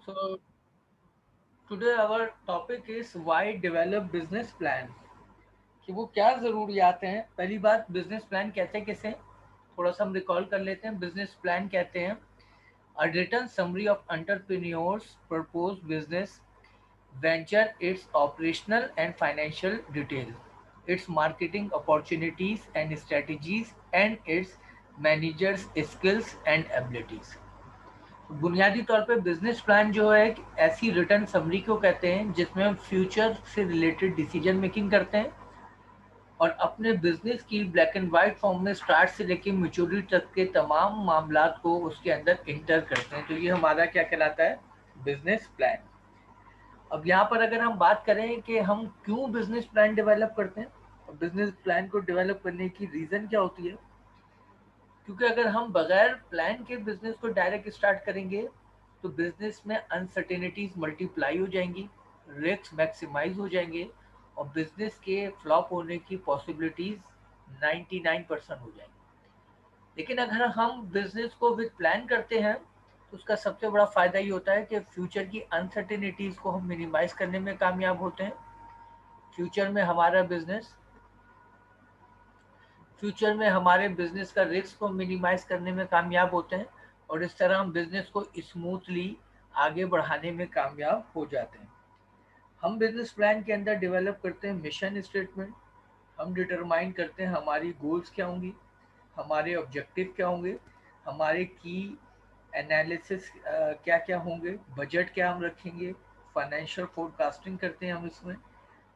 So today our topic is why develop business plan. कि वो क्या ज़रूरियात हैं। पहली बात, बिजनेस प्लान कहते हैं किसे, थोड़ा सा हम रिकॉल कर लेते हैं। बिजनेस प्लान कहते हैं a written summary of entrepreneurs propose business venture, its operational and financial detail, its marketing opportunities and strategies, and its managers skills and abilities. बुनियादी तौर पे बिजनेस प्लान जो है एक ऐसी रिटर्न समरी को कहते हैं जिसमें हम फ्यूचर से रिलेटेड डिसीजन मेकिंग करते हैं और अपने बिजनेस की ब्लैक एंड व्हाइट फॉर्म में स्टार्ट से लेकर मेच्योरिटी तक के तमाम मामलात को उसके अंदर इंटर करते हैं। तो ये हमारा क्या कहलाता है, बिजनेस प्लान। अब यहाँ पर अगर हम बात करें कि हम क्यों बिजनेस प्लान डेवलप करते हैं, बिजनेस प्लान को डेवलप करने की रीज़न क्या होती है, क्योंकि अगर हम बगैर प्लान के बिजनेस को डायरेक्ट स्टार्ट करेंगे तो बिजनेस में अनसर्टेनिटीज मल्टीप्लाई हो जाएंगी, रिस्क मैक्सिमाइज हो जाएंगे और बिजनेस के फ्लॉप होने की पॉसिबिलिटीज 99% हो जाएंगी। लेकिन अगर हम बिजनेस को विद प्लान करते हैं तो उसका सबसे बड़ा फायदा ये होता है कि फ्यूचर की अनसर्टेनिटीज को हम मिनिमाइज करने में कामयाब होते हैं। फ्यूचर में हमारा बिजनेस फ्यूचर में हमारे बिजनेस का रिस्क को मिनिमाइज करने में कामयाब होते हैं और इस तरह हम बिजनेस को स्मूथली आगे बढ़ाने में कामयाब हो जाते हैं। हम बिजनेस प्लान के अंदर डेवलप करते हैं मिशन स्टेटमेंट। हम डिटरमाइन करते हैं हमारी गोल्स क्या होंगी, हमारे ऑब्जेक्टिव क्या होंगे, हमारे की एनालिसिस क्या क्या होंगे, बजट क्या हम रखेंगे, फाइनेंशियल फोरकास्टिंग करते हैं हम इसमें,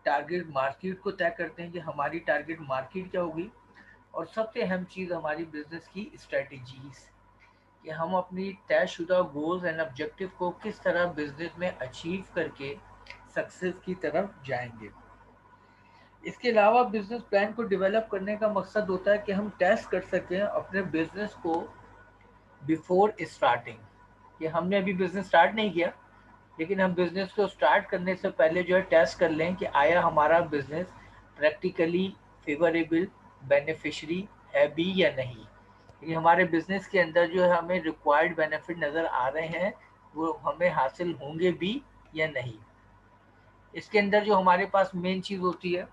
टारगेट मार्केट को तय करते हैं कि हमारी टारगेट मार्केट क्या होगी और सबसे अहम चीज़ हमारी बिजनेस की स्ट्रेटजीज कि हम अपनी तयशुदा गोल्स एंड ऑब्जेक्टिव को किस तरह बिजनेस में अचीव करके सक्सेस की तरफ जाएंगे। इसके अलावा बिजनेस प्लान को डेवलप करने का मकसद होता है कि हम टेस्ट कर सकें अपने बिजनेस को बिफोर स्टार्टिंग। कि हमने अभी बिजनेस स्टार्ट नहीं किया लेकिन हम बिजनेस को स्टार्ट करने से पहले जो है टेस्ट कर लें कि आया हमारा बिजनेस प्रैक्टिकली फेवरेबल बेनिफिशरी है भी या नहीं। ये हमारे बिजनेस के अंदर जो है हमें रिक्वायर्ड बेनिफिट नज़र आ रहे हैं वो हमें हासिल होंगे भी या नहीं। इसके अंदर जो हमारे पास मेन चीज़ होती है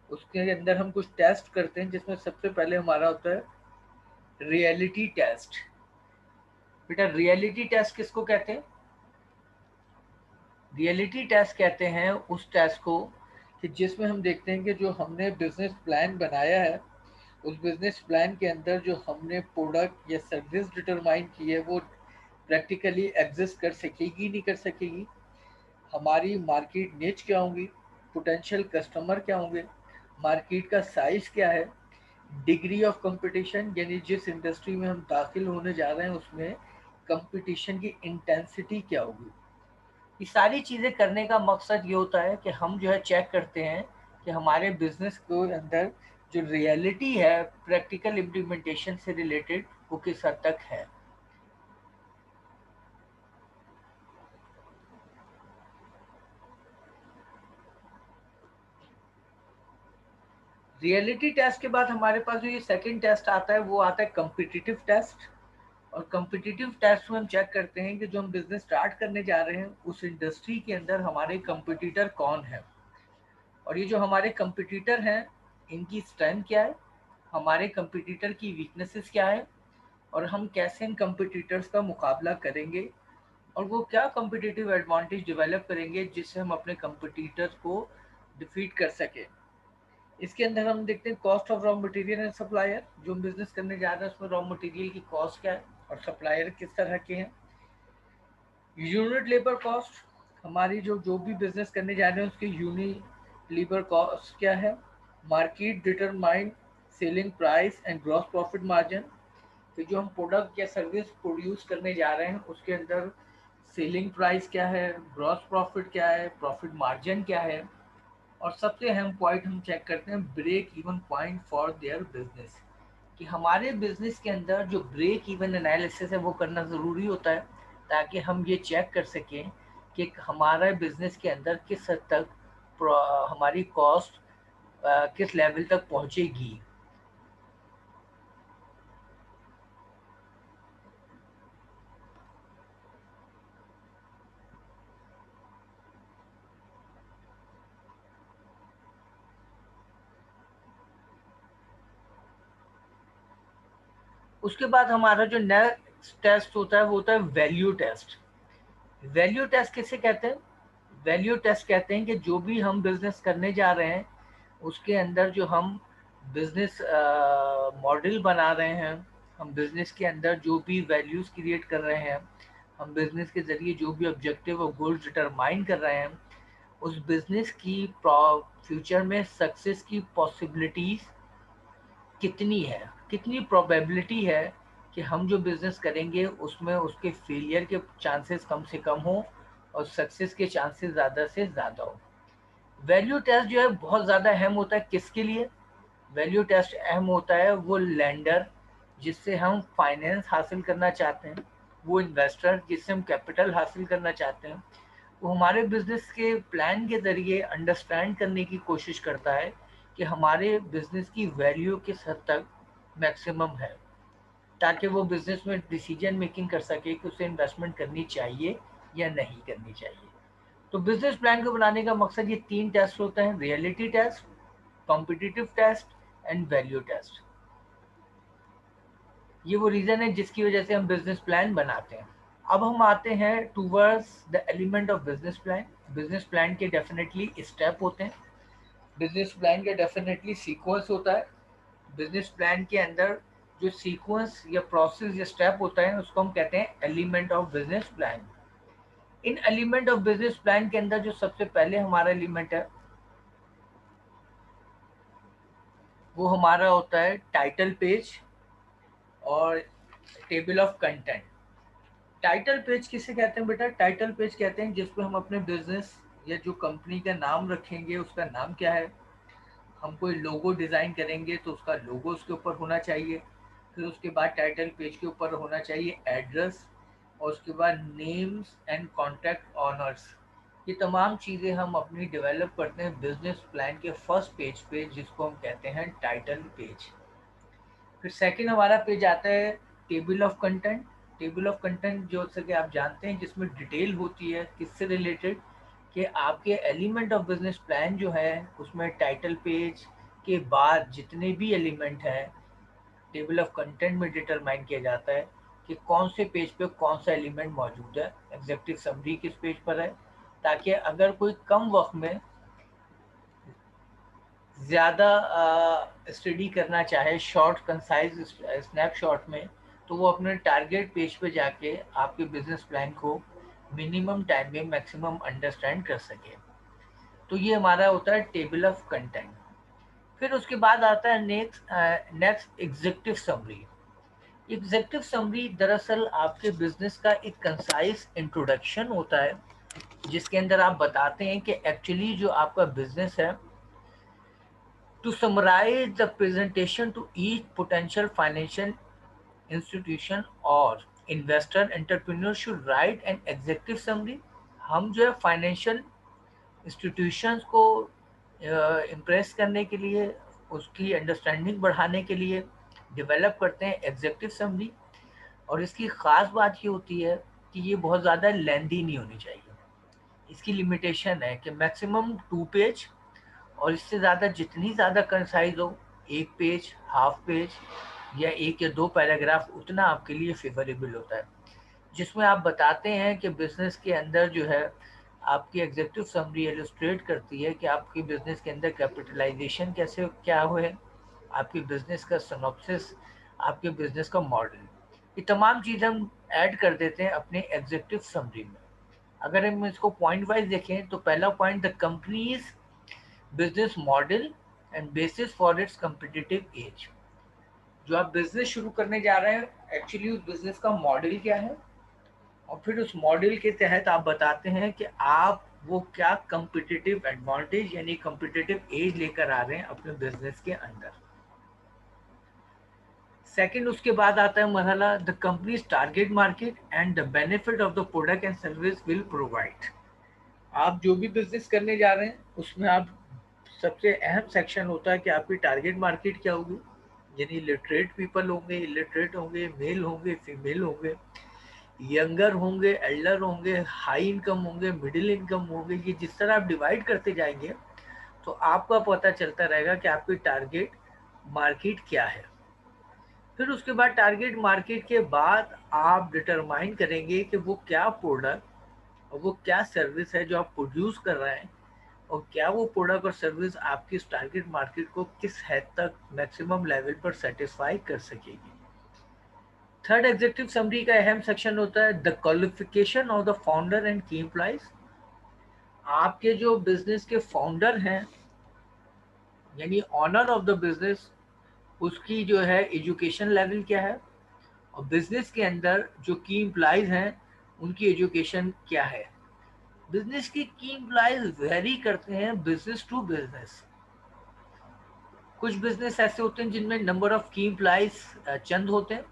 उसके अंदर हम कुछ टेस्ट करते हैं जिसमें सबसे पहले हमारा होता है रियलिटी टेस्ट। बेटा रियलिटी टेस्ट किसको कहते हैं? रियलिटी टेस्ट कहते हैं उस टेस्ट को कि जिसमें हम देखते हैं कि जो हमने बिजनेस प्लान बनाया है उस बिजनेस प्लान के अंदर जो हमने प्रोडक्ट या सर्विस डिटरमाइन की है वो प्रैक्टिकली एग्जिस्ट कर सकेगी नहीं कर सकेगी, हमारी मार्केट निच क्या होंगी, पोटेंशियल कस्टमर क्या होंगे, मार्केट का साइज क्या है, डिग्री ऑफ कंपटीशन यानी जिस इंडस्ट्री में हम दाखिल होने जा रहे हैं उसमें कंपटीशन की इंटेंसिटी क्या होगी। ये सारी चीज़ें करने का मकसद ये होता है कि हम जो है चेक करते हैं कि हमारे बिजनेस के अंदर जो रियलिटी है प्रैक्टिकल इम्प्लीमेंटेशन से रिलेटेड वो किस हद तक है। रियलिटी टेस्ट के बाद हमारे पास जो ये सेकंड टेस्ट आता है वो आता है कम्पिटिटिव टेस्ट। और कम्पिटिटिव टेस्ट में हम चेक करते हैं कि जो हम बिजनेस स्टार्ट करने जा रहे हैं उस इंडस्ट्री के अंदर हमारे कंपटीटर कौन है और ये जो हमारे कंपटीटर हैं इनकी स्ट्रेंथ क्या है, हमारे कंपटीटर की वीकनेसेस क्या है और हम कैसे इन कंपटीटर्स का मुकाबला करेंगे और वो क्या कम्पिटिटिव एडवांटेज डेवलप करेंगे जिससे हम अपने कंपटीटर्स को डिफीट कर सकें। इसके अंदर हम देखते हैं cost of raw material and supplier. जो हम बिजनेस करने जा रहे हैं उसमें रॉ मटेरियल की कॉस्ट क्या है और सप्लायर किस तरह के हैं। यूनिट लेबर कॉस्ट, हमारी जो जो भी बिजनेस करने जा रहे हैं उसकी यूनिट लेबर कॉस्ट क्या है। Market determine selling price and gross profit margin, तो जो हम प्रोडक्ट या सर्विस प्रोड्यूस करने जा रहे हैं उसके अंदर सेलिंग प्राइस क्या है, ग्रॉस प्रॉफिट क्या है, प्रॉफिट मार्जिन क्या है और सबसे अहम पॉइंट हम चेक करते हैं break even point for their business. कि हमारे बिजनेस के अंदर जो ब्रेक इवन एनालिसिस है वो करना ज़रूरी होता है ताकि हम ये चेक कर सकें कि हमारा बिजनेस के अंदर किस हद तक हमारी कॉस्ट किस लेवल तक पहुंचेगी। उसके बाद हमारा जो नेक्स्ट टेस्ट होता है वो होता है वैल्यू टेस्ट। वैल्यू टेस्ट किसे कहते हैं? वैल्यू टेस्ट कहते हैं कि जो भी हम बिजनेस करने जा रहे हैं उसके अंदर जो हम बिजनेस मॉडल बना रहे हैं, हम बिजनेस के अंदर जो भी वैल्यूज क्रिएट कर रहे हैं, हम बिजनेस के जरिए जो भी ऑब्जेक्टिव और गोल डिटरमाइन कर रहे हैं, उस बिजनेस की फ्यूचर में सक्सेस की पॉसिबिलिटीज कितनी है, कितनी प्रोबेबिलिटी है कि हम जो बिजनेस करेंगे उसमें उसके फेलियर के चांसेस कम से कम हो और सक्सेस के चांसेस ज़्यादा से ज़्यादा हो। वैल्यू टेस्ट जो है बहुत ज़्यादा अहम होता है। किसके लिए वैल्यू टेस्ट अहम होता है? वो लेंडर जिससे हम फाइनेंस हासिल करना चाहते हैं, वो इन्वेस्टर जिससे हम कैपिटल हासिल करना चाहते हैं, वो हमारे बिजनेस के प्लान के जरिए अंडरस्टैंड करने की कोशिश करता है कि हमारे बिजनेस की वैल्यू किस हद तक मैक्सिमम है, ताकि वो बिजनेस में डिसीजन मेकिंग कर सके कि उसे इन्वेस्टमेंट करनी चाहिए या नहीं करनी चाहिए। तो बिजनेस प्लान को बनाने का मकसद ये 3 टेस्ट होते हैं: reality test, competitive test and value test. ये वो रीजन है जिसकी वजह से हम बिजनेस प्लान बनाते हैं। अब हम आते हैं towards the element of business plan. Business plan के डेफिनेटली स्टेप होते हैं, बिजनेस प्लान का डेफिनेटली सीक्वेंस होता है। बिजनेस प्लान के अंदर जो सीक्वेंस या प्रोसेस या स्टेप होता है उसको हम कहते हैं element of business plan. In element of business plan के अंदर जो सबसे पहले हमारा एलिमेंट है वो हमारा होता है टाइटल पेज और table of content. Title page किसे कहते हैं बेटा? टाइटल पेज कहते हैं जिस पे हम अपने बिजनेस या जो कंपनी का नाम रखेंगे उसका नाम क्या है, हम कोई लोगो डिज़ाइन करेंगे तो उसका लोगो उसके ऊपर होना चाहिए, फिर उसके बाद टाइटल पेज के ऊपर होना चाहिए एड्रेस, और उसके बाद नेम्स एंड कॉन्टैक्ट ऑनर्स। ये तमाम चीज़ें हम अपनी डेवलप करते हैं बिजनेस प्लान के फर्स्ट पेज पे, जिसको हम कहते हैं टाइटल पेज। फिर सेकंड हमारा पेज आता है table of content. Table of content जो सके आप जानते हैं जिसमें डिटेल होती है किससे रिलेटेड, कि आपके एलिमेंट ऑफ बिजनेस प्लान जो है उसमें टाइटल पेज के बाद जितने भी एलिमेंट हैं टेबल ऑफ कंटेंट में डिटरमाइन किया जाता है कि कौन से पेज पे कौन सा एलिमेंट मौजूद है। एग्जेक्टिव समरी किस पेज पर है, ताकि अगर कोई कम वक्त में ज़्यादा स्टडी करना चाहे शॉर्ट कंसाइज स्नैपशॉट में, तो वो अपने टारगेट पेज पे जाके आपके बिजनेस प्लान को मिनिमम टाइम में मैक्सिमम अंडरस्टैंड कर सके। तो ये हमारा होता है टेबल ऑफ कंटेंट। फिर उसके बाद आता है next executive summary. Executive summary दरअसल आपके बिजनेस का एक कंसाइज इंट्रोडक्शन होता है जिसके अंदर आप बताते हैं कि एक्चुअली जो आपका बिजनेस है, to summarize the presentation to each potential financial institution or investor, entrepreneur should write an executive summary। हम जो है फाइनेंशियल इंस्टीट्यूशंस को इम्प्रेस करने के लिए, उसकी अंडरस्टैंडिंग बढ़ाने के लिए डेवलप करते हैं एग्जीक्यूटिव समरी। और इसकी ख़ास बात ये होती है कि ये बहुत ज़्यादा लेंदी नहीं होनी चाहिए। इसकी लिमिटेशन है कि मैक्सिमम 2 पेज, और इससे ज़्यादा जितनी ज़्यादा कंसाइज हो, 1 पेज, हाफ पेज या 1 या 2 पैराग्राफ, उतना आपके लिए फेवरेबल होता है, जिसमें आप बताते हैं कि बिज़नेस के अंदर जो है आपकी एग्जीक्यूटिव समरी इलस्ट्रेट करती है कि आपकी बिज़नेस के अंदर कैपिटलाइजेशन कैसे क्या हुए, आपकी बिज़नेस का सिनॉप्सिस, आपके बिज़नेस का मॉडल, ये तमाम चीज़ें हम ऐड कर देते हैं अपने एग्जीक्यूटिव समरी में। अगर हम इसको पॉइंट वाइज देखें तो पहला point, the company's business model and basis for its competitive edge. जो आप बिजनेस शुरू करने जा रहे हैं एक्चुअली उस बिजनेस का मॉडल क्या है, और फिर उस मॉडल के तहत आप बताते हैं कि आप वो क्या कम्पिटिटिव एडवांटेज यानी कम्पिटिटिव एज लेकर आ रहे हैं अपने बिजनेस के अंदर। सेकंड, उसके बाद आता है मरहला the company's target market and the benefit of the product and service will provide. आप जो भी बिजनेस करने जा रहे हैं उसमें आप सबसे अहम सेक्शन होता है कि आपकी टारगेट मार्केट क्या होगी, यानी लिटरेट पीपल होंगे, इलिटरेट होंगे, मेल होंगे, फीमेल होंगे, यंगर होंगे, एल्डर होंगे, हाई इनकम होंगे, मिडिल इनकम होंगे। ये जिस तरह आप डिवाइड करते जाएंगे तो आपको पता चलता रहेगा कि आपकी टारगेट मार्केट क्या है। फिर उसके बाद टारगेट मार्केट के बाद आप डिटरमाइन करेंगे कि वो क्या प्रोडक्ट और वो क्या सर्विस है जो आप प्रोड्यूस कर रहे हैं, और क्या वो प्रोडक्ट और सर्विस आपकी इस टारगेट मार्केट को किस हद तक मैक्सिमम लेवल पर सेटिस्फाई कर सकेगी। थर्ड एग्जीक्यूटिव समरी का अहम सेक्शन होता है the qualification of the founder and की एम्प्लॉइज। आपके जो बिजनेस के फाउंडर हैं यानी ऑनर ऑफ द बिजनेस, उसकी जो है एजुकेशन लेवल क्या है, और बिजनेस के अंदर जो की एम्प्लॉइज हैं उनकी एजुकेशन क्या है। बिजनेस की की एम्प्लॉइज वेरी करते हैं बिजनेस टू बिजनेस। कुछ बिजनेस ऐसे होते हैं जिनमें नंबर ऑफ की एम्प्लॉइज चंद होते हैं,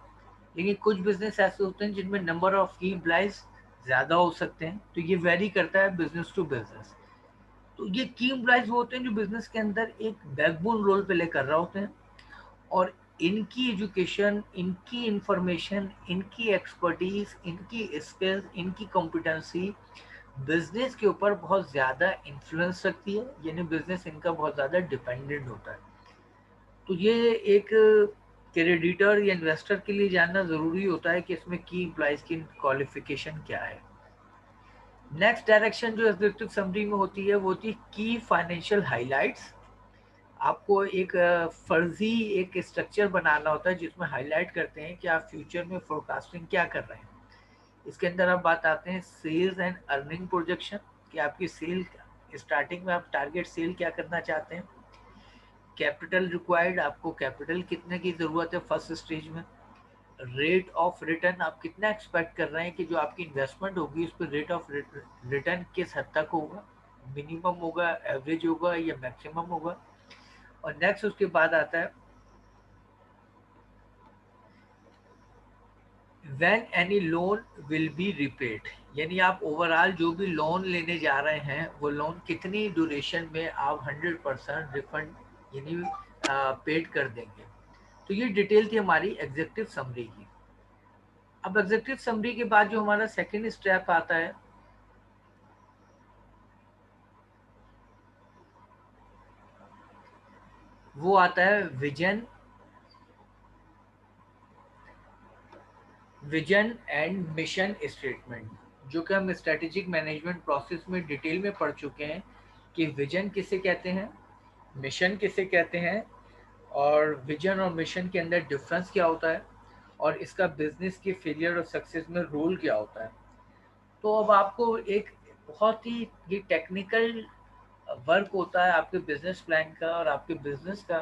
लेकिन कुछ बिजनेस ऐसे होते हैं जिनमें नंबर ऑफ की एम्प्लॉइज ज़्यादा हो सकते हैं। तो ये वेरी करता है बिजनेस टू बिजनेस। तो ये की एम्प्लॉइज वो होते हैं जो बिजनेस के अंदर एक बैकबोन रोल प्ले कर रहे होते हैं, और इनकी एजुकेशन, इनकी इंफॉर्मेशन, इनकी एक्सपर्टीज, इनकी स्किल्स, इनकी कॉम्पिटेंसी बिजनेस के ऊपर बहुत ज़्यादा इन्फ्लुएंस रखती है, यानी बिजनेस इनका बहुत ज़्यादा डिपेंडेंट होता है। तो ये एक क्रेडिटर या इन्वेस्टर के लिए जानना ज़रूरी होता है कि इसमें की एम्प्लॉइज की क्वालिफिकेशन क्या है। नेक्स्ट डायरेक्शन जो एग्जीक्यूटिव समरी में होती है वो होती है की फाइनेंशियल हाइलाइट्स। आपको एक फर्जी एक स्ट्रक्चर बनाना होता है जिसमें हाईलाइट करते हैं कि आप फ्यूचर में फोरकास्टिंग क्या कर रहे हैं। इसके अंदर आप बात आते हैं सेल्स एंड अर्निंग प्रोजेक्शन, कि आपकी सेल स्टार्टिंग में आप टारगेट सेल क्या करना चाहते हैं। कैपिटल रिक्वायर्ड, आपको कैपिटल कितने की ज़रूरत है फर्स्ट स्टेज में। रेट ऑफ रिटर्न, आप कितना एक्सपेक्ट कर रहे हैं कि जो आपकी इन्वेस्टमेंट होगी उस पर रेट ऑफ रिटर्न किस हद तक होगा, मिनिमम होगा, एवरेज होगा या मैक्सिमम होगा। और नेक्स्ट उसके बाद आता है when any loan will be repaid, यानी आप ओवरऑल जो भी लोन लेने जा रहे हैं वो लोन कितनी ड्यूरेशन में आप 100% रिफंड यानी पेड कर देंगे। तो ये डिटेल थी हमारी एग्जीक्यूटिव समरी की। अब एग्जीक्यूटिव समरी के बाद जो हमारा सेकेंड स्टेप आता है वो आता है विजन एंड मिशन स्टेटमेंट, जो कि हम स्ट्रेटेजिक मैनेजमेंट प्रोसेस में डिटेल में पढ़ चुके हैं कि विजन किसे कहते हैं, मिशन किसे कहते हैं, और विजन और मिशन के अंदर डिफरेंस क्या होता है, और इसका बिजनेस की फेलियर और सक्सेस में रोल क्या होता है। तो अब आपको एक बहुत ही ये टेक्निकल वर्क होता है आपके बिजनेस प्लान का और आपके बिजनेस का,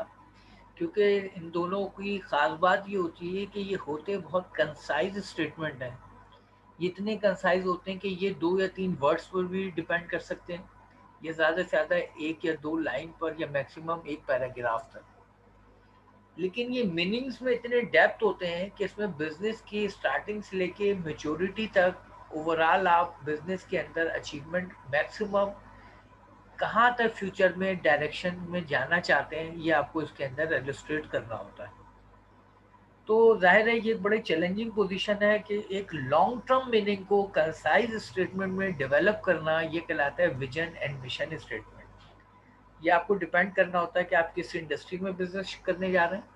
क्योंकि इन दोनों की खास बात ये होती है कि ये होते बहुत कंसाइज स्टेटमेंट हैं। ये इतने कंसाइज होते हैं कि ये 2 या 3 वर्ड्स पर भी डिपेंड कर सकते हैं, ये ज़्यादा से ज़्यादा 1 या 2 लाइन पर या मैक्सिमम एक पैराग्राफ तक। लेकिन ये मीनिंग्स में इतने डेप्थ होते हैं कि इसमें बिजनेस की स्टार्टिंग से लेके मेच्योरिटी तक ओवरऑल आप बिजनेस के अंदर अचीवमेंट मैक्सिमम कहाँ तक फ्यूचर में डायरेक्शन में जाना चाहते हैं ये आपको इसके अंदर इलस्ट्रेट करना होता है। तो जाहिर है ये बड़े चैलेंजिंग पोजीशन है कि एक लॉन्ग टर्म मीनिंग को कंसाइज स्टेटमेंट में डेवलप करना, ये कहलाता है विजन एंड मिशन स्टेटमेंट। ये आपको डिपेंड करना होता है कि आप किस इंडस्ट्री में बिजनेस करने जा रहे हैं,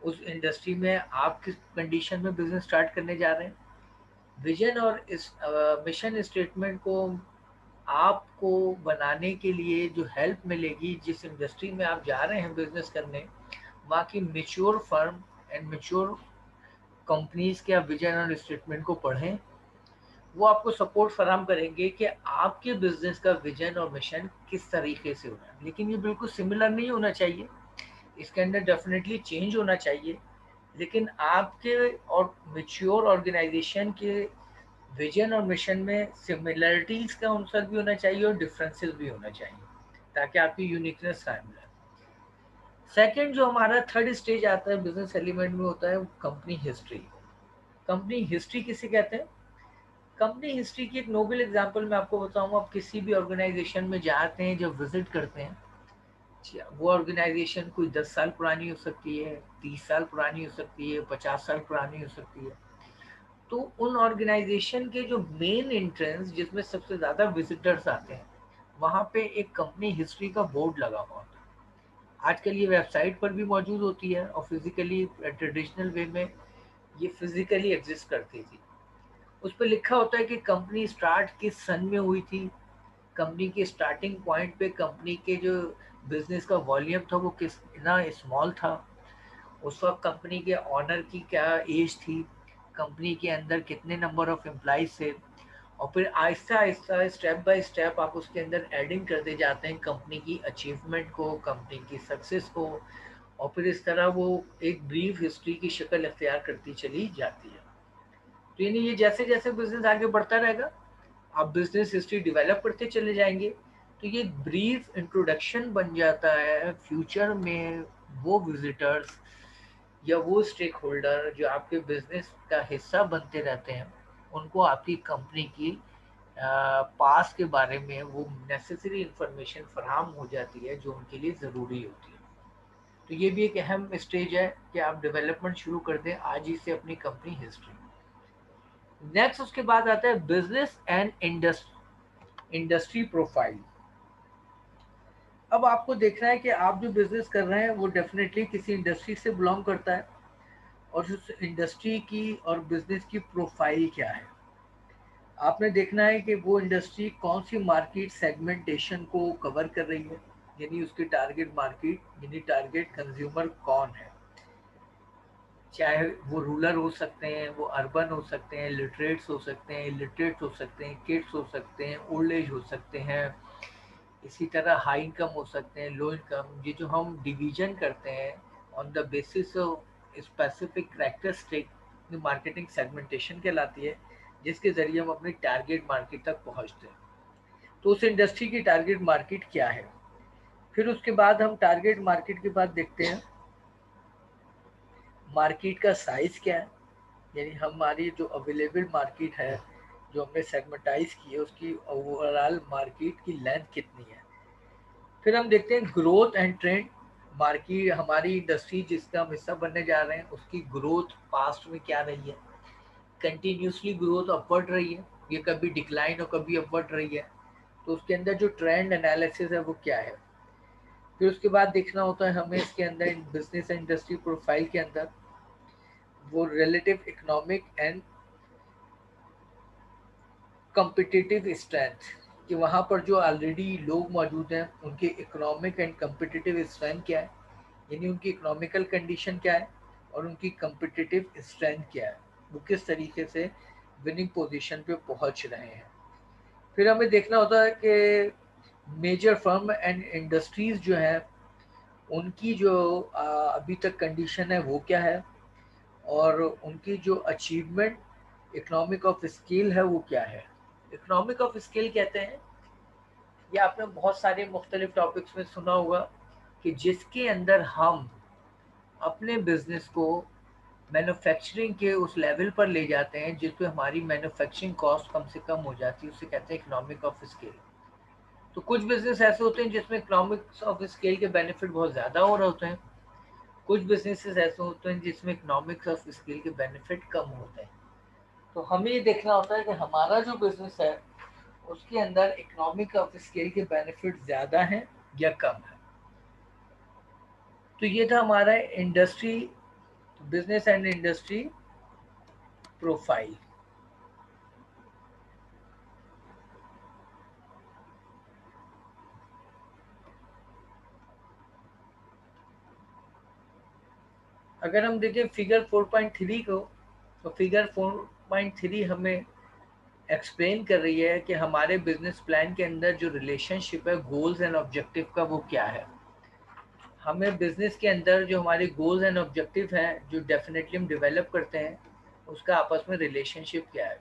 उस इंडस्ट्री में आप किस कंडीशन में बिजनेस स्टार्ट करने जा रहे हैं। विजन और इस मिशन स्टेटमेंट को आपको बनाने के लिए जो हेल्प मिलेगी, जिस इंडस्ट्री में आप जा रहे हैं बिजनेस करने, वहाँ की mature firm and mature companies के आप विजन और स्टेटमेंट को पढ़ें। वो आपको सपोर्ट फराहम करेंगे कि आपके बिजनेस का विजन और मिशन किस तरीके से होना है। लेकिन ये बिल्कुल सिमिलर नहीं होना चाहिए, इसके अंदर डेफिनेटली चेंज होना चाहिए, लेकिन आपके और मेच्योर ऑर्गेनाइजेशन के विजन और मिशन में सिमिलरिटीज का अनुसार भी होना चाहिए और डिफरेंसेस भी होना चाहिए, ताकि आपकी यूनिकनेस कायम रहे। सेकंड जो हमारा थर्ड स्टेज आता है बिजनेस एलिमेंट में होता है कंपनी हिस्ट्री। कंपनी हिस्ट्री किसे कहते हैं? कंपनी हिस्ट्री की एक नोबल एग्जांपल मैं आपको बताऊं। आप किसी भी ऑर्गेनाइजेशन में जाते हैं, जब विजिट करते हैं, वो ऑर्गेनाइजेशन कोई 10 साल पुरानी हो सकती है, 30 साल पुरानी हो सकती है, 50 साल पुरानी हो सकती है। तो उन ऑर्गेनाइजेशन के जो मेन एंट्रेंस जिसमें सबसे ज़्यादा विजिटर्स आते हैं, वहाँ पे एक कंपनी हिस्ट्री का बोर्ड लगा हुआ होता है। आजकल ये वेबसाइट पर भी मौजूद होती है और फिजिकली ट्रेडिशनल वे में ये फिजिकली एग्जिस्ट करती थी। उस पर लिखा होता है कि कंपनी स्टार्ट किस सन में हुई थी, कंपनी के स्टार्टिंग पॉइंट पे कंपनी के जो बिजनेस का वॉल्यूम था वो कितना स्मॉल था, उस वक्त कंपनी के ऑनर की क्या एज थी, कंपनी के अंदर कितने नंबर ऑफ एम्प्लॉइज थे, और फिर Aahista Aahista step by step आप उसके अंदर एडिंग करते जाते हैं कंपनी की अचीवमेंट को, कंपनी की सक्सेस को, और फिर इस तरह वो एक ब्रीफ हिस्ट्री की शक्ल अख्तियार करती चली जाती है। तो यानी ये जैसे जैसे बिजनेस आगे बढ़ता रहेगा आप बिजनेस हिस्ट्री डेवलप करते चले जाएंगे, तो ये ब्रीफ इंट्रोडक्शन बन जाता है फ्यूचर में वो विजिटर्स या वो स्टेक होल्डर जो आपके बिजनेस का हिस्सा बनते रहते हैं, उनको आपकी कंपनी की पास के बारे में वो नेसेसरी इंफॉर्मेशन फराहम हो जाती है जो उनके लिए ज़रूरी होती है। तो ये भी एक अहम स्टेज है कि आप डेवलपमेंट शुरू कर दें आज ही से अपनी कंपनी हिस्ट्री। नेक्स्ट उसके बाद आता है बिजनेस एंड इंडस्ट्री प्रोफाइल। अब आपको देखना है कि आप जो बिजनेस कर रहे हैं वो डेफिनेटली किसी इंडस्ट्री से बिलोंग करता है, और उस इंडस्ट्री की और बिजनेस की प्रोफाइल क्या है। आपने देखना है कि वो इंडस्ट्री कौन सी मार्केट सेगमेंटेशन को कवर कर रही है, यानी उसकी टारगेट मार्केट यानी टारगेट कंज्यूमर कौन है। चाहे वो रूरल हो सकते हैं, वो अर्बन हो सकते हैं, लिटरेट्स हो सकते हैं, इलिटरेट्स हो सकते हैं, किड्स हो सकते हैं, ओल्ड एज हो सकते हैं, इसी तरह हाई इनकम हो सकते हैं, लो इनकम। ये जो हम डिवीजन करते हैं on the basis of specific characteristic marketing segmentation कहलाती है, जिसके जरिए हम अपनी टारगेट मार्केट तक पहुंचते हैं। तो उस इंडस्ट्री की टारगेट मार्केट क्या है। फिर उसके बाद हम टारगेट मार्केट के बाद देखते हैं मार्केट का साइज क्या है, यानी हमारी जो अवेलेबल मार्केट है जो हमने सेगमेंटाइज की है उसकी ओवरऑल मार्केट की लेंथ कितनी है। फिर हम देखते हैं ग्रोथ एंड ट्रेंड, मार्केट हमारी इंडस्ट्री जिसका हम हिस्सा बनने जा रहे हैं उसकी ग्रोथ पास्ट में क्या रही है, कंटिन्यूसली ग्रोथ अपवर्ड रही है, ये कभी डिक्लाइन और कभी अपवर्ड रही है, तो उसके अंदर जो ट्रेंड एनालिसिस है वो क्या है। फिर उसके बाद देखना होता है हमें इसके अंदर बिजनेस एंड इंडस्ट्री प्रोफाइल के अंदर वो relative economic and competitive strength, कि वहाँ पर जो ऑलरेडी लोग मौजूद हैं उनके इकोनॉमिक एंड कम्पिटिटिव स्ट्रेंथ क्या है, यानी उनकी इकोनॉमिकल कंडीशन क्या है और उनकी कम्पिटिटिव स्ट्रेंथ क्या है, वो किस तरीके से विनिंग पोजीशन पे पहुंच रहे हैं। फिर हमें देखना होता है कि मेजर फर्म एंड इंडस्ट्रीज जो हैं उनकी जो अभी तक कंडीशन है वो क्या है, और उनकी जो अचीवमेंट इकोनॉमिक ऑफ स्केल है वो क्या है। इकोनॉमिक ऑफ स्केल कहते हैं, ये आपने बहुत सारे मुख्तलिफ टॉपिक्स में सुना होगा, कि जिसके अंदर हम अपने बिजनेस को मैन्युफैक्चरिंग के उस लेवल पर ले जाते हैं जिस पे हमारी मैन्युफैक्चरिंग कॉस्ट कम से कम हो जाती है, उसे कहते हैं इकोनॉमिक ऑफ स्केल। तो कुछ बिजनेस ऐसे होते हैं जिसमें इकोनॉमिक्स ऑफ स्केल के बेनिफिट बहुत ज़्यादा हो रहे होते हैं, कुछ बिजनेसेस ऐसे होते हैं जिसमें इकोनॉमिक्स ऑफ स्केल के बेनिफिट कम होते हैं। तो हमें ये देखना होता है कि हमारा जो बिजनेस है उसके अंदर इकोनॉमिक ऑफ स्केल के बेनिफिट ज़्यादा हैं या कम है। तो ये था हमारा industry, business and industry profile. अगर हम देखें फिगर 4.3 को, तो फिगर 4.3 हमें एक्सप्लेन कर रही है कि हमारे बिजनेस प्लान के अंदर जो रिलेशनशिप है गोल्स एंड ऑब्जेक्टिव का वो क्या है। हमें बिजनेस के अंदर जो हमारे गोल्स एंड ऑब्जेक्टिव हैं जो डेफिनेटली हम डेवलप करते हैं उसका आपस में रिलेशनशिप क्या है।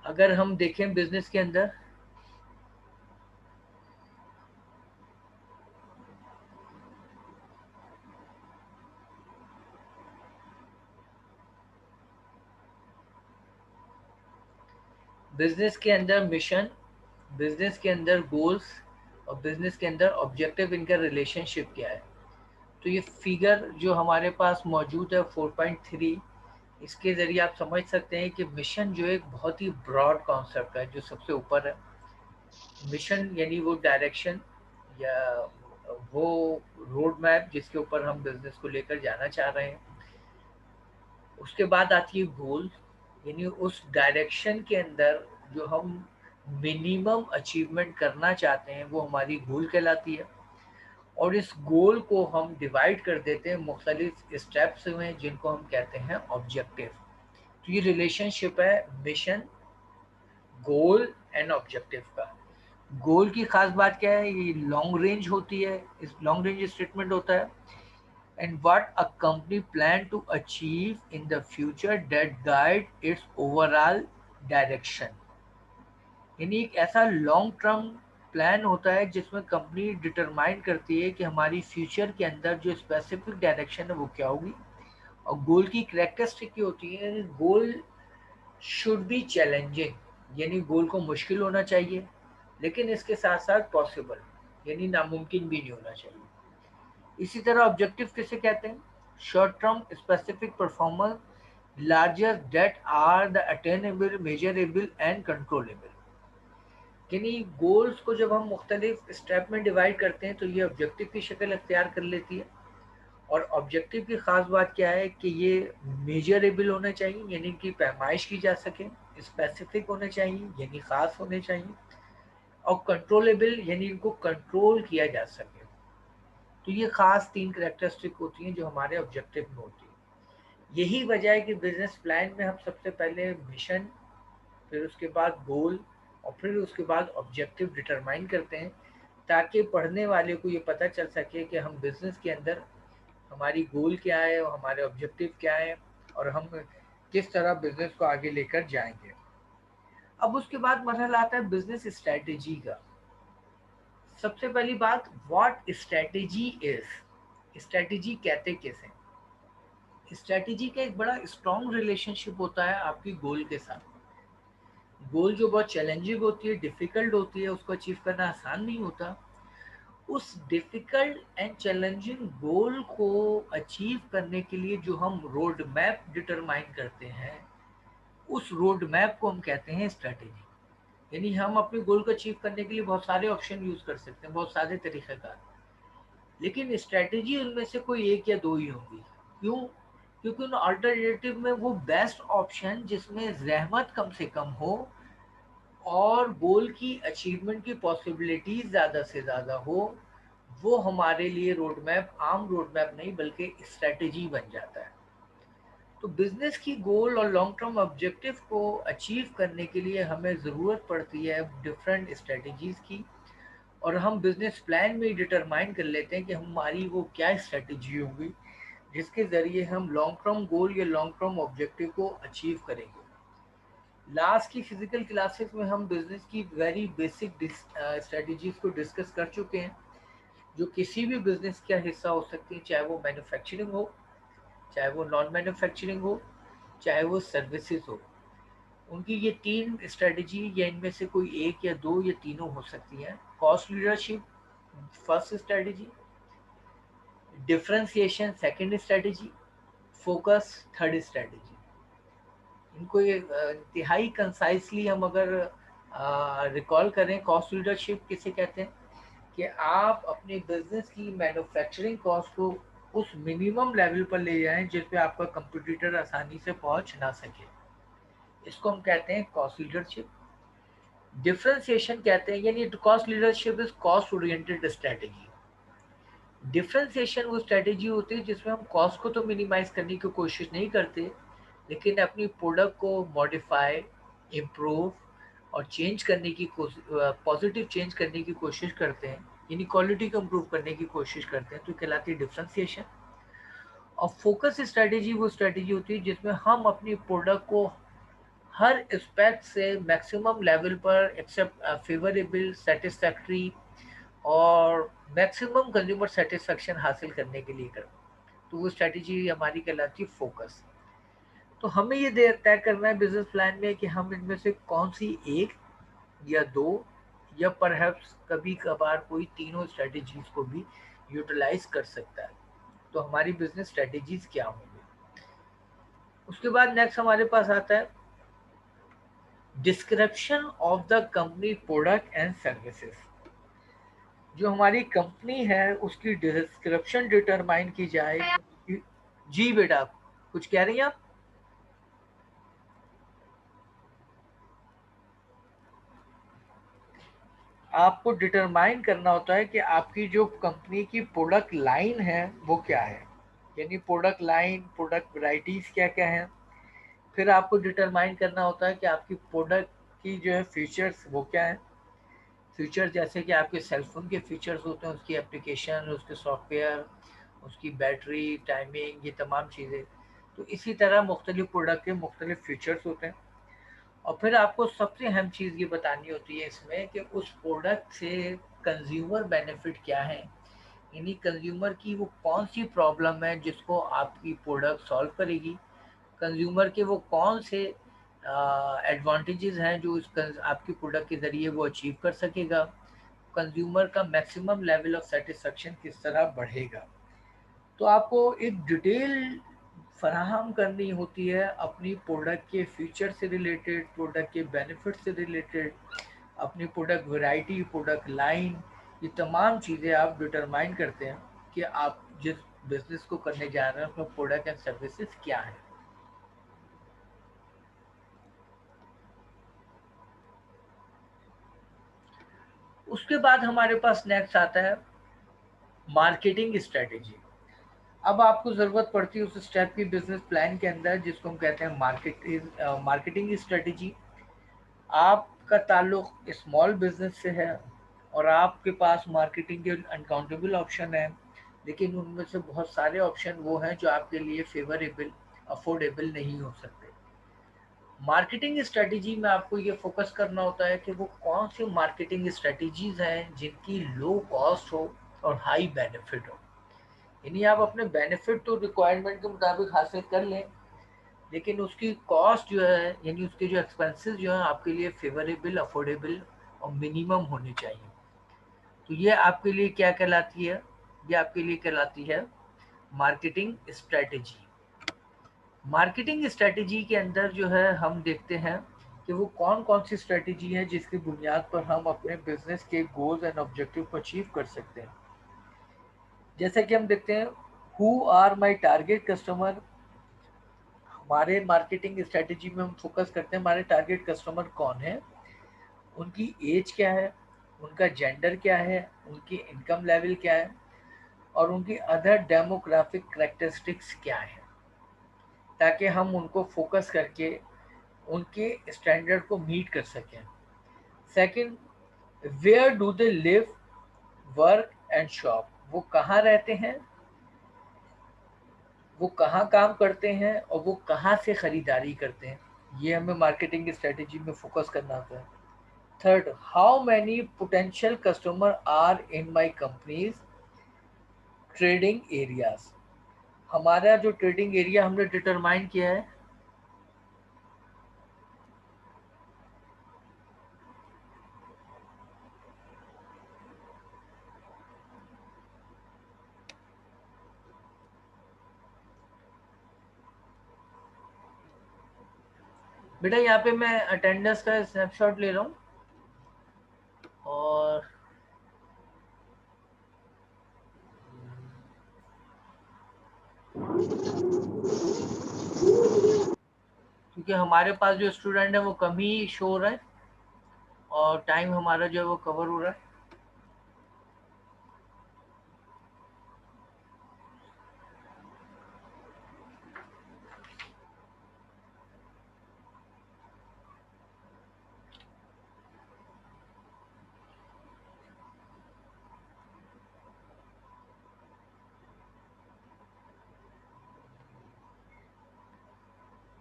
अगर हम देखें बिजनेस के अंदर बिजनेस के अंदर मिशन, बिजनेस के अंदर गोल्स और बिजनेस के अंदर ऑब्जेक्टिव, इनका रिलेशनशिप क्या है। तो ये फिगर जो हमारे पास मौजूद है 4.3, इसके ज़रिए आप समझ सकते हैं कि मिशन जो एक बहुत ही ब्रॉड कॉन्सेप्ट है जो सबसे ऊपर है। मिशन यानी वो डायरेक्शन या वो रोड मैप जिसके ऊपर हम बिजनेस को लेकर जाना चाह रहे हैं। उसके बाद आती है गोल, यानी उस डायरेक्शन के अंदर जो हम मिनिमम अचीवमेंट करना चाहते हैं वो हमारी गोल कहलाती है। और इस गोल को हम डिवाइड कर देते हैं मुख्तलिफ स्टेप्स में जिनको हम कहते हैं ऑब्जेक्टिव। तो ये रिलेशनशिप है मिशन, गोल एंड ऑब्जेक्टिव का। गोल की खास बात क्या है, ये लॉन्ग रेंज होती है, इस लॉन्ग रेंज स्टेटमेंट होता है। And what a company plan to achieve in the future that guide its overall direction. यानी एक ऐसा लॉन्ग टर्म प्लान होता है जिसमें कंपनी डिटरमाइन करती है कि हमारी फ्यूचर के अंदर जो स्पेसिफिक डायरेक्शन है वो क्या होगी। और गोल की कैरेक्टरिस्टिक की होती है, गोल शुड बी चैलेंजिंग, यानी गोल को मुश्किल होना चाहिए लेकिन इसके साथ साथ पॉसिबल, यानी नामुमकिन भी नहीं होना चाहिए। इसी तरह ऑब्जेक्टिव किसे कहते हैं, short term specific performance larger that are the attainable measurable and controllable. यानी गोल्स को जब हम मुख्तलिफ स्टेप में डिवाइड करते हैं तो ये ऑब्जेक्टिव की शक्ल अख्तियार कर लेती है। और ऑब्जेक्टिव की ख़ास बात क्या है कि ये मेजरेबल होने चाहिए, यानी कि पैमाइश की जा सके, स्पेसिफिक होने चाहिए यानी ख़ास होने चाहिए, और कंट्रोलेबल यानी इनको कंट्रोल किया जा सके। तो ये ख़ास 3 कैरेक्टरिस्टिक होती हैं जो हमारे ऑब्जेक्टिव में होती है। यही वजह है कि बिजनेस प्लान में हम सबसे पहले मिशन, फिर उसके बाद गोल, और फिर उसके बाद ऑब्जेक्टिव डिटरमाइन करते हैं ताकि पढ़ने वाले को ये पता चल सके कि हम बिजनेस के अंदर हमारी गोल क्या है और हमारे ऑब्जेक्टिव क्या है और हम किस तरह बिजनेस को आगे लेकर जाएंगे। अब उसके बाद मरहला आता है बिजनेस स्ट्रेटेजी का। सबसे पहली बात, व्हाट स्ट्रेटेजी इज, स्ट्रेटेजी कहते किसे। स्ट्रेटेजी का एक बड़ा स्ट्रॉन्ग रिलेशनशिप होता है आपकी गोल के साथ। गोल जो बहुत चैलेंजिंग होती है, डिफिकल्ट होती है, उसको अचीव करना आसान नहीं होता। उस डिफिकल्ट एंड चैलेंजिंग गोल को अचीव करने के लिए जो हम रोड मैप डिटरमाइन करते हैं, उस रोड मैप को हम कहते हैं स्ट्रेटेजी। यानी हम अपने गोल को अचीव करने के लिए बहुत सारे ऑप्शन यूज कर सकते हैं, बहुत सारे तरीक़ेकार, लेकिन स्ट्रेटेजी उनमें से कोई एक या दो ही होंगी। क्यों? क्योंकि उन अल्टरनेटिव में वो बेस्ट ऑप्शन जिसमें जहमत कम से कम हो और गोल की अचीवमेंट की पॉसिबिलिटीज ज़्यादा से ज़्यादा हो, वो हमारे लिए रोड मैप, आम रोड मैप नहीं बल्कि स्ट्रेटेजी बन जाता है। तो बिजनेस की गोल और लॉन्ग टर्म ऑब्जेक्टिव को अचीव करने के लिए हमें ज़रूरत पड़ती है डिफरेंट स्ट्रेटजीज़ की। और हम बिजनेस प्लान में ही डिटरमाइन कर लेते हैं कि हमारी वो क्या स्ट्रेटजी होगी जिसके ज़रिए हम लॉन्ग टर्म गोल या लॉन्ग टर्म ऑब्जेक्टिव को अचीव करेंगे। लास्ट की फिजिकल क्लासेस में हम बिजनेस की वेरी बेसिक स्ट्रेटजीज को डिस्कस कर चुके हैं जो किसी भी बिजनेस का हिस्सा हो सकती है, चाहे वो मैन्युफैक्चरिंग हो, चाहे वो नॉन मैन्युफैक्चरिंग हो, चाहे वो सर्विसेज हो। उनकी ये 3 स्ट्रेटजी या इनमें से कोई एक या दो या तीनों हो सकती हैं। Cost leadership first strategy, differentiation second strategy, focus third strategy. इनको ये इंतहाई कंसाइसली हम अगर रिकॉल करें, कॉस्ट लीडरशिप किसे कहते हैं कि आप अपने बिजनेस की मैन्युफैक्चरिंग कॉस्ट को उस मिनिमम लेवल पर ले जाएं जिस पे आपका कंपटीटर आसानी से पहुंच ना सके, इसको हम कहते हैं कॉस्ट लीडरशिप। डिफरेंशिएशन कहते हैं, यानी cost leadership is cost oriented strategy. Differentiation वो स्ट्रेटेजी होती है जिसमें हम कॉस्ट को तो मिनिमाइज करने की कोशिश नहीं करते लेकिन अपनी प्रोडक्ट को मॉडिफाई, इम्प्रूव और चेंज करने की पॉजिटिव चेंज करने की कोशिश करते हैं, यानी क्वालिटी को इम्प्रूव करने की कोशिश करते हैं, तो कहलाती है डिफरेंशिएशन। और फोकस स्ट्रेटेजी वो स्ट्रेटेजी होती है जिसमें हम अपनी प्रोडक्ट को हर एस्पेक्ट से मैक्सिमम लेवल पर एक्सेप्ट फेवरेबल, सेटिस्फैक्ट्री और मैक्सिमम कंज्यूमर सेटिस्फेक्शन हासिल करने के लिए करते हैं। तो वो स्ट्रेटेजी हमारी कहलाती है फोकस। तो हमें ये तय करना है बिजनेस प्लान में कि हम इनमें से कौन सी एक या दो या परहैप्स कभी कभार कोई तीनों स्ट्रेटेजीज को भी यूटिलाइज कर सकता है। तो हमारी बिजनेस स्ट्रेटेजीज क्या होंगी। उसके बाद नेक्स्ट हमारे पास आता है description of the company product and services. जो हमारी कंपनी है उसकी डिस्क्रिप्शन डिटरमाइन की जाए। जी बेटा, कुछ कह रही हैं आप? आपको डिटरमाइन करना होता है कि आपकी जो कंपनी की प्रोडक्ट लाइन है वो क्या है, यानी प्रोडक्ट लाइन, प्रोडक्ट वैरायटीज क्या क्या है। फिर आपको डिटरमाइन करना होता है कि आपकी प्रोडक्ट की जो है फीचर्स वो क्या है। फीचर्स जैसे कि आपके सेलफोन के फीचर्स होते हैं, उसकी एप्लीकेशन, उसके सॉफ्टवेयर, उसकी बैटरी, टाइमिंग, ये तमाम चीज़ें। तो इसी तरह मुख्तलिफ प्रोडक्ट के मुख्तलिफ फीचर्स होते हैं। और फिर आपको सबसे अहम चीज़ ये बतानी होती है इसमें कि उस प्रोडक्ट से कंज्यूमर बेनिफिट क्या है, यानी कंज्यूमर की वो कौन सी प्रॉब्लम है जिसको आपकी प्रोडक्ट सॉल्व करेगी। कंज्यूमर के वो कौन से एडवांटेजेस हैं जो आपकी प्रोडक्ट के ज़रिए वो अचीव कर सकेगा। कंज्यूमर का मैक्सिमम लेवल ऑफ सेटिस्फेक्शन किस तरह बढ़ेगा। तो आपको एक डिटेल फराहम करनी होती है अपनी प्रोडक्ट के फीचर से रिलेटेड, प्रोडक्ट के बेनिफिट से रिलेटेड, अपनी प्रोडक्ट वैरायटी, प्रोडक्ट लाइन, ये तमाम चीज़ें आप डिटरमाइन करते हैं कि आप जिस बिजनेस को करने जा रहे हैं उसमें प्रोडक्ट एंड सर्विसेज क्या है। उसके बाद हमारे पास नेक्स्ट आता है मार्केटिंग स्ट्रेटेजी। अब आपको ज़रूरत पड़ती है उस स्टेप की बिजनेस प्लान के अंदर जिसको हम कहते हैं मार्केटिंग स्ट्रेटेजी। आपका ताल्लुक स्मॉल बिजनेस से है और आपके पास मार्केटिंग के अनकाउंटेबल ऑप्शन है, लेकिन उनमें से बहुत सारे ऑप्शन वो हैं जो आपके लिए फेवरेबल, अफोर्डेबल नहीं हो सकते। मार्केटिंग स्ट्रेटेजी में आपको ये फोकस करना होता है कि वो कौन सी मार्केटिंग स्ट्रेटेजीज हैं जिनकी लो कॉस्ट हो और हाई बेनिफिट हो। यानी आप अपने बेनिफिट तो रिक्वायरमेंट के मुताबिक हासिल कर लें, लेकिन उसकी कॉस्ट जो है, यानी उसके जो एक्सपेंसेस जो हैं आपके लिए फेवरेबल, अफोर्डेबल और मिनिमम होने चाहिए। तो ये आपके लिए क्या कहलाती है? ये आपके लिए कहलाती है मार्केटिंग स्ट्रेटेजी। मार्केटिंग स्ट्रेटेजी के अंदर जो है हम देखते हैं कि वो कौन कौन सी स्ट्रेटेजी है जिसकी बुनियाद पर हम अपने बिजनेस के गोल्स एंड ऑब्जेक्टिव को अचीव कर सकते हैं। जैसे कि हम देखते हैं who are my target customer. हमारे मार्केटिंग स्ट्रेटेजी में हम फोकस करते हैं हमारे टारगेट कस्टमर कौन है, उनकी एज क्या है, उनका जेंडर क्या है, उनकी इनकम लेवल क्या है और उनकी अदर डेमोग्राफिक करेक्टरिस्टिक्स क्या है, ताकि हम उनको फोकस करके उनके स्टैंडर्ड को मीट कर सकें। Second, where do they live, work and shop. वो कहाँ रहते हैं, वो कहाँ काम करते हैं और वो कहाँ से ख़रीदारी करते हैं। ये हमें मार्केटिंग स्ट्रेटेजी में फोकस करना होता है। Third, how many potential customer are in my company's trading areas. हमारा जो ट्रेडिंग एरिया हमने डिटरमाइन किया है, बेटा यहाँ पे मैं अटेंडेंस का स्नैपशॉट ले रहा हूँ और क्योंकि हमारे पास जो स्टूडेंट है वो कम ही शो हो रहा है और टाइम हमारा जो है वो कवर हो रहा है।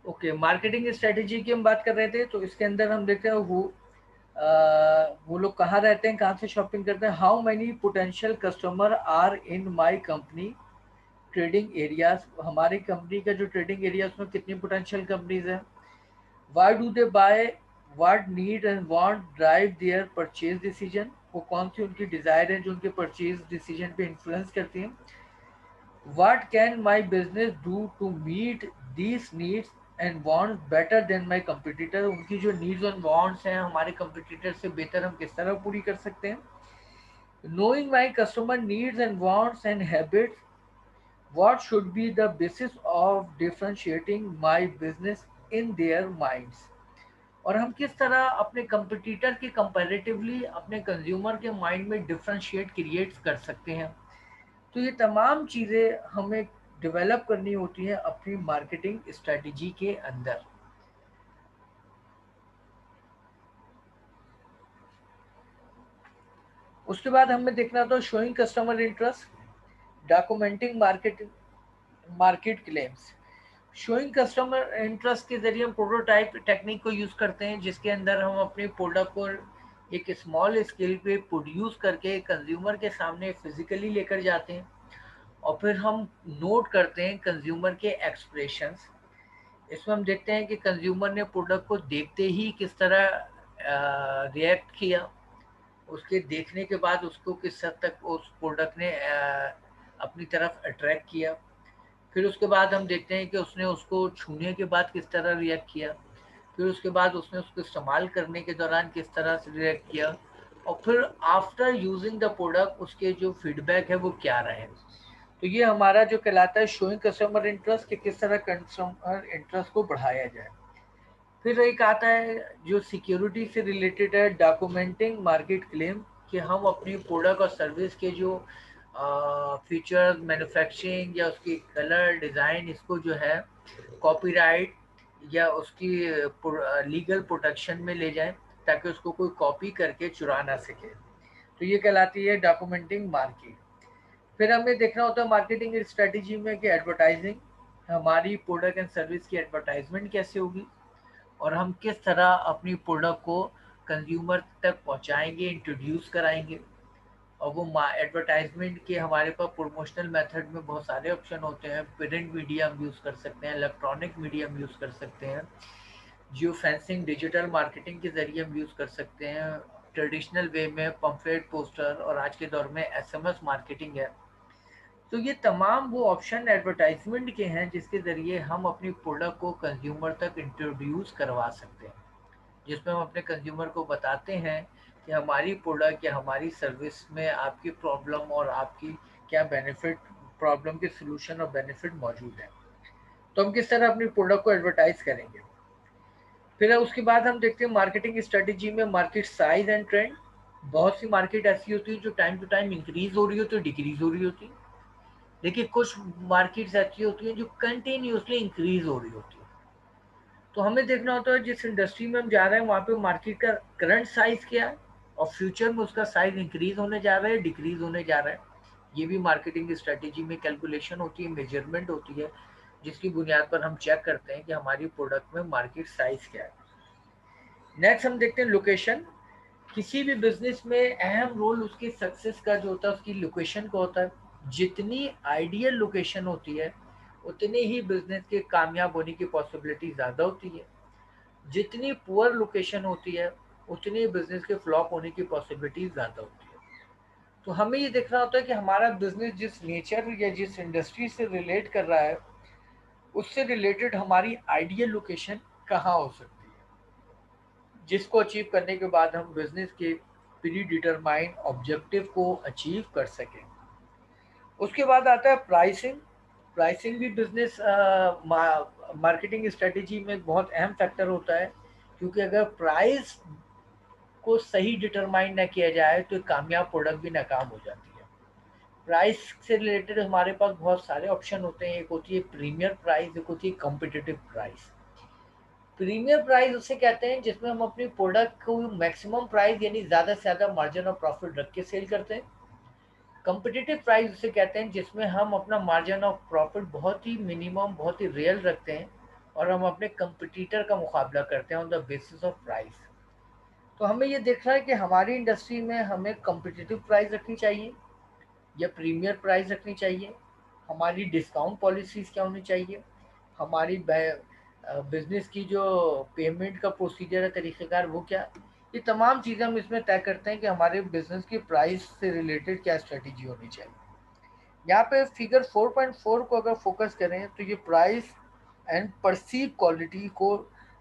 ओके, मार्केटिंग स्ट्रेटेजी की हम बात कर रहे थे, तो इसके अंदर हम देखते हैं वो लोग कहाँ रहते हैं, कहाँ से शॉपिंग करते हैं। How many potential customer are in my company trading areas. हमारी कंपनी का जो ट्रेडिंग एरिया उसमें कितनी पोटेंशियल कंपनीज हैं। Why do they buy, what need and want drive their purchase decision. वो कौन सी उनकी डिज़ायर है जो उनके परचेज डिसीजन पे इन्फ्लुएंस करती हैं। What can my business do to meet these needs and wants better than my competitor। उनकी जो needs और wants हैं हमारे competitor से बेहतर हम किस तरह पूरी कर सकते हैं। Knowing my customer needs and wants and habits, what should be the basis of differentiating my business in their minds? और हम किस तरह अपने कंपटीटर के कंपैरेटिवली अपने कंज्यूमर के माइंड में डिफरेंशिएट क्रिएट कर सकते हैं। तो ये तमाम चीज़ें हमें डेवलप करनी होती हैं अपनी मार्केटिंग स्ट्रेटजी के अंदर। उसके बाद हमें देखना था showing customer interest, documenting market claims. Showing customer interest के जरिए हम प्रोटोटाइप टेक्निक को यूज़ करते हैं, जिसके अंदर हम अपने प्रोडक्ट को एक स्मॉल स्केल पे प्रोड्यूस करके कंज्यूमर के सामने फिजिकली लेकर जाते हैं और फिर हम नोट करते हैं कंज्यूमर के एक्सप्रेशंस। इसमें हम देखते हैं कि कंज्यूमर ने प्रोडक्ट को देखते ही किस तरह रिएक्ट किया, उसके देखने के बाद उसको किस हद तक उस प्रोडक्ट ने अपनी तरफ अट्रैक्ट किया। फिर उसके बाद हम देखते हैं कि उसने उसको छूने के बाद किस तरह रिएक्ट किया, फिर उसके बाद उसने उसको इस्तेमाल करने के दौरान किस तरह से रिएक्ट किया, और फिर आफ्टर यूजिंग द प्रोडक्ट उसके जो फीडबैक है वो क्या रहे। तो ये हमारा जो कहलाता है शोइंग कस्टमर इंटरेस्ट, कि किस तरह कस्टमर इंटरेस्ट को बढ़ाया जाए। फिर एक आता है जो सिक्योरिटी से रिलेटेड है, डॉक्यूमेंटिंग मार्केट क्लेम, कि हम अपनी प्रोडक्ट और सर्विस के जो फीचर्स, मैन्युफैक्चरिंग या उसकी कलर डिज़ाइन, इसको जो है कॉपीराइट या उसकी लीगल प्रोटेक्शन में ले जाएं, ताकि उसको कोई कॉपी करके चुरा ना सके। तो ये कहलाती है डॉक्यूमेंटिंग मार्केट। फिर हमें देखना होता है मार्केटिंग स्ट्रेटजी में कि एडवर्टाइजिंग, हमारी प्रोडक्ट एंड सर्विस की एडवर्टाइजमेंट कैसे होगी और हम किस तरह अपनी प्रोडक्ट को कंज्यूमर तक पहुंचाएंगे, इंट्रोड्यूस कराएंगे। और वो एडवर्टाइजमेंट के हमारे पास प्रमोशनल मेथड में बहुत सारे ऑप्शन होते हैं। प्रिंट मीडिया हम यूज़ कर सकते हैं, इलेक्ट्रॉनिक मीडिया हम यूज़ कर सकते हैं, जियो फेंसिंग डिजिटल मार्केटिंग के ज़रिए हम यूज़ कर सकते हैं, ट्रेडिशनल वे में पम्फलेट, पोस्टर, और आज के दौर में एसएमएस मार्केटिंग है। तो ये तमाम वो ऑप्शन एडवर्टाइजमेंट के हैं जिसके ज़रिए हम अपनी प्रोडक्ट को कंज्यूमर तक इंट्रोड्यूस करवा सकते हैं, जिसमें हम अपने कंज्यूमर को बताते हैं कि हमारी प्रोडक्ट या हमारी सर्विस में आपकी प्रॉब्लम और आपकी क्या बेनिफिट, प्रॉब्लम के सलूशन और बेनिफिट मौजूद है। तो हम किस तरह अपनी प्रोडक्ट को एडवर्टाइज करेंगे। फिर उसके बाद हम देखते हैं मार्केटिंग स्ट्रेटजी में मार्केट साइज एंड ट्रेंड। बहुत सी मार्केट ऐसी होती है जो टाइम टू टाइम इंक्रीज हो रही होती है, डिक्रीज हो रही होती है, लेकिन कुछ मार्केट्स ऐसी होती हैं जो कंटिन्यूसली इंक्रीज हो रही होती है। तो हमें देखना होता है जिस इंडस्ट्री में हम जा रहे हैं वहाँ पे मार्केट का करंट साइज क्या है और फ्यूचर में उसका साइज इंक्रीज होने जा रहा है, डिक्रीज होने जा रहा है। ये भी मार्केटिंग स्ट्रेटेजी में कैलकुलेशन होती है, मेजरमेंट होती है, जिसकी बुनियाद पर हम चेक करते हैं कि हमारी प्रोडक्ट में मार्केट साइज क्या है। नेक्स्ट हम देखते हैं लोकेशन। किसी भी बिजनेस में अहम रोल उसकी सक्सेस का जो होता है उसकी लोकेशन का होता है। जितनी आइडियल लोकेशन होती है उतनी ही बिजनेस के कामयाब होने की पॉसिबिलिटी ज़्यादा होती है। जितनी पुअर लोकेशन होती है उतनी बिजनेस के फ्लॉप होने की पॉसिबिलिटी ज़्यादा होती है। तो हमें ये देखना होता है कि हमारा बिजनेस जिस नेचर या जिस इंडस्ट्री से रिलेट कर रहा है उससे रिलेटेड हमारी आइडियल लोकेशन कहाँ हो सकती है, जिसको अचीव करने के बाद हम बिजनेस के प्री डिटरमाइंड ऑब्जेक्टिव को अचीव कर सकें। उसके बाद आता है प्राइसिंग। प्राइसिंग भी बिजनेस मार्केटिंग स्ट्रेटेजी में एक बहुत अहम फैक्टर होता है, क्योंकि अगर प्राइस को सही डिटरमाइन ना किया जाए तो कामयाब प्रोडक्ट भी नाकाम हो जाती है। प्राइस से रिलेटेड हमारे पास बहुत सारे ऑप्शन होते हैं। एक होती है प्रीमियर प्राइस, एक होती है कॉम्पिटिटिव प्राइस। प्रीमियर प्राइस उसे कहते हैं जिसमें हम अपनी प्रोडक्ट को मैक्सिमम प्राइस यानी ज़्यादा से ज़्यादा मार्जिन ऑफ प्रॉफिट रख के सेल करते हैं। कॉम्पिटिटिव प्राइस उसे कहते हैं जिसमें हम अपना मार्जिन ऑफ प्रॉफिट बहुत ही मिनिमम, बहुत ही रियल रखते हैं और हम अपने कंपटीटर का मुकाबला करते हैं on the basis of price. तो हमें ये देखना है कि हमारी इंडस्ट्री में हमें कॉम्पिटिटिव प्राइस रखनी चाहिए या प्रीमियर प्राइस रखनी चाहिए, हमारी डिस्काउंट पॉलिसीज़ क्या होनी चाहिए, हमारी बिजनेस की जो पेमेंट का प्रोसीजर है, तरीक़ेकार, वो क्या। ये तमाम चीज़ें हम इसमें तय करते हैं कि हमारे बिजनेस की प्राइस से रिलेटेड क्या स्ट्रेटजी होनी चाहिए। यहाँ पे फिगर 4.4 को अगर फोकस करें तो ये प्राइस एंड परसीव क्वालिटी को,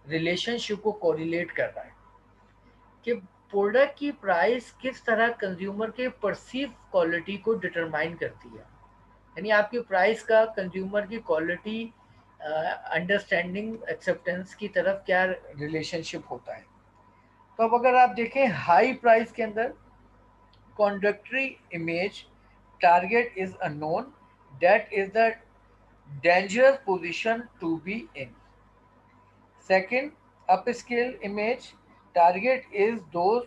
रिलेशनशिप को कोरिलेट कर रहा है कि प्रोडक्ट की प्राइस किस तरह कंज्यूमर के परसीव क्वालिटी को डिटरमाइन करती है, यानी आपकी प्राइस का कंज्यूमर की क्वालिटी, अंडरस्टैंडिंग, एक्सेप्टेंस की तरफ क्या रिलेशनशिप होता है। तो अब अगर आप देखें हाई प्राइस के अंदर contradictory image, target is unknown, that is the dangerous position to be in. Second, upscale image, target is those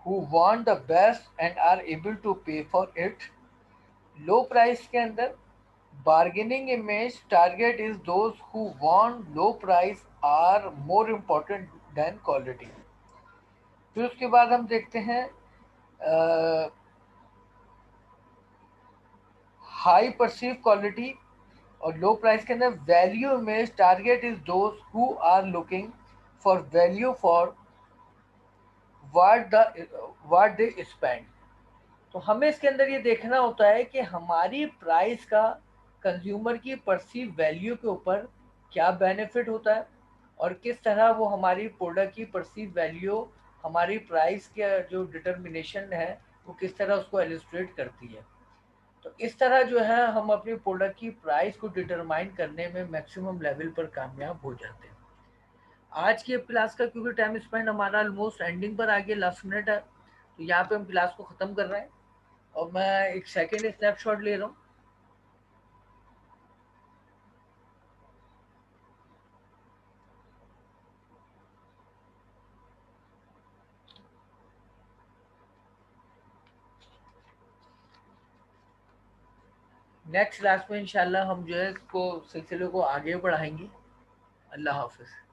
who want the best and are able to pay for it. Low price के अंदर bargaining image, target is those who want low price are more important than quality. फिर उसके बाद हम देखते हैं high perceive quality और लो price के अंदर value image, target is those who are looking for value for what they spend. तो हमें इसके अंदर ये देखना होता है कि हमारी प्राइस का कंज्यूमर की परसीव वैल्यू के ऊपर क्या बेनिफिट होता है और किस तरह वो हमारी प्रोडक्ट की परसीव वैल्यू हमारी प्राइस के जो डिटर्मिनेशन है वो किस तरह उसको इलस्ट्रेट करती है। तो इस तरह जो है हम अपनी प्रोडक्ट की प्राइस को डिटरमाइन करने में मैक्सिमम लेवल पर कामयाब हो जाते हैं। आज की क्लास का क्योंकि टाइम स्पेंड हमारा ऑलमोस्ट एंडिंग पर आ गया, लास्ट मिनट है, तो यहाँ पे हम क्लास को ख़त्म कर रहे हैं और मैं एक सेकेंड स्नैपशॉट ले रहा हूँ। नेक्स्ट क्लास में इंशाल्लाह हम जो है इसको सिलसिले को आगे बढ़ाएंगे। अल्लाह हाफिज़।